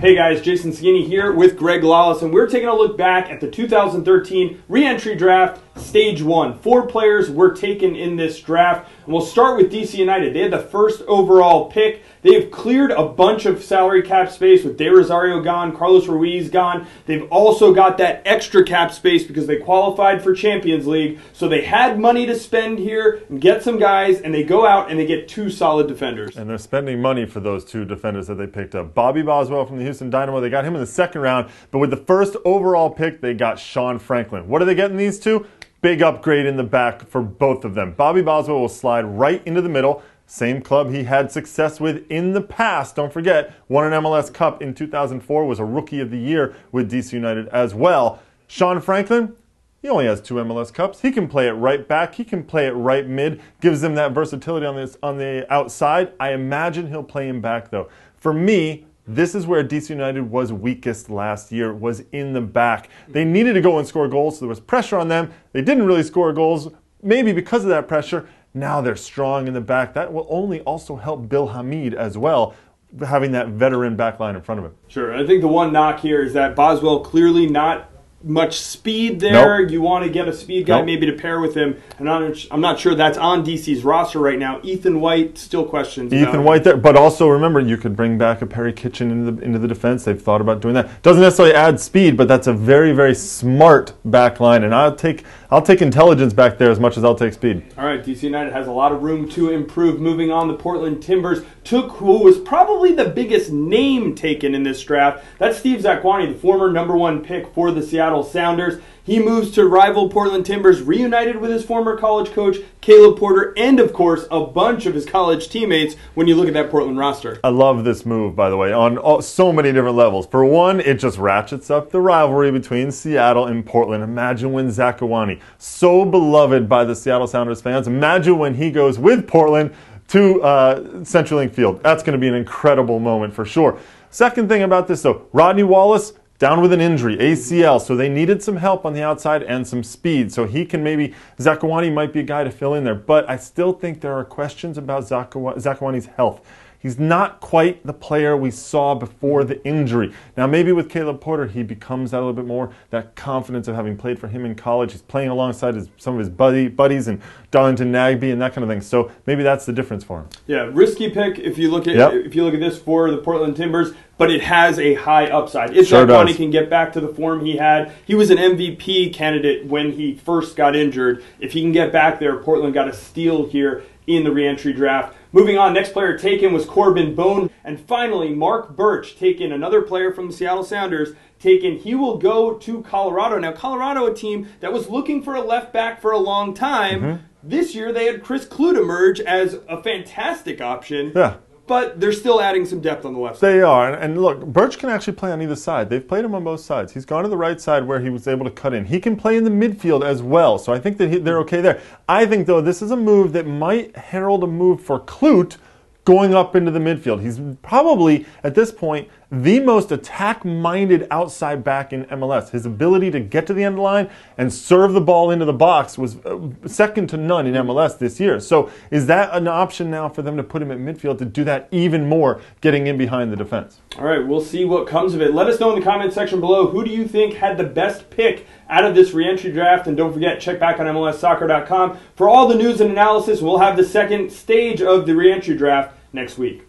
Hey guys, Jason Saghini here with Greg Lalas, and we're taking a look back at the 2013 re-entry draft, Stage 1. 4 players were taken in this draft, and we'll start with DC United. They had the first overall pick. They have cleared a bunch of salary cap space with De Rosario gone, Carlos Ruiz gone. They've also got that extra cap space because they qualified for Champions League, so they had money to spend here and get some guys, and they go out and they get 2 solid defenders. And they're spending money for those 2 defenders that they picked up. Bobby Boswell from the Houston Dynamo, they got him in the second round, but with the first overall pick, they got Sean Franklin. What are they getting these 2? Big upgrade in the back for both of them. Bobby Boswell will slide right into the middle. Same club he had success with in the past. Don't forget, won an MLS Cup in 2004, was a Rookie of the Year with DC United as well. Sean Franklin, he only has 2 MLS Cups. He can play it right back. He can play it right mid. Gives them that versatility on the outside. I imagine he'll play him back, though. For me, this is where DC United was weakest last year, was in the back. They needed to go and score goals, so there was pressure on them. They didn't really score goals, maybe because of that pressure. Now they're strong in the back. That will only also help Bill Hamid as well, having that veteran back line in front of him. Sure. I think the one knock here is that Boswell clearly not much speed there. Nope. You want to get a speed guy maybe to pair with him. And I'm not sure that's on DC's roster right now. Ethan White, still questions. Ethan White there, but also remember, you could bring back a Perry Kitchen into the defense. They've thought about doing that. Doesn't necessarily add speed, but that's a very, very smart back line. And I'll take intelligence back there as much as I'll take speed. All right, DC United has a lot of room to improve. Moving on, the Portland Timbers took who was probably the biggest name taken in this draft. That's Steve Zakuani, the former #1 pick for the Seattle Sounders. He moves to rival Portland Timbers, reunited with his former college coach, Caleb Porter, and, of course, a bunch of his college teammates when you look at that Portland roster. I love this move, by the way, on so many different levels. For one, it just ratchets up the rivalry between Seattle and Portland. Imagine when Zakuani, so beloved by the Seattle Sounders fans, imagine when he goes with Portland to CenturyLink Field. That's going to be an incredible moment for sure. Second thing about this, though, Rodney Wallace, down with an injury, ACL, so they needed some help on the outside and some speed. So he can maybe, Zakuani might be a guy to fill in there, but I still think there are questions about Zakuani's health. He's not quite the player we saw before the injury. Now, maybe with Caleb Porter, he becomes that a little bit more, that confidence of having played for him in college. He's playing alongside some of his buddies and Darlington Nagbe and that kind of thing. So maybe that's the difference for him. Yeah, risky pick if you look at this for the Portland Timbers, but it has a high upside. If Zakuani can get back to the form he had, he was an MVP candidate when he first got injured. If he can get back there, Portland got a steal here in the re-entry draft. Moving on, next player taken was Corbin Bone. And finally, Mark Birch taken, another player from the Seattle Sounders, taken. He will go to Colorado. Now, Colorado, a team that was looking for a left back for a long time. This year, they had Chris Kludt emerge as a fantastic option. Yeah. But they're still adding some depth on the left side. They are. And look, Birch can actually play on either side. They've played him on both sides. He's gone to the right side where he was able to cut in. He can play in the midfield as well. So I think that they're okay there. I think, though, this is a move that might herald a move for Kludt going up into the midfield. He's probably, at this point, the most attack-minded outside back in MLS. His ability to get to the end line and serve the ball into the box was second to none in MLS this year. So is that an option now for them to put him at midfield to do that even more, getting in behind the defense? All right, we'll see what comes of it. Let us know in the comment section below, who do you think had the best pick out of this re-entry draft? And don't forget, check back on MLSsoccer.com for all the news and analysis. We'll have the second stage of the re-entry draft next week.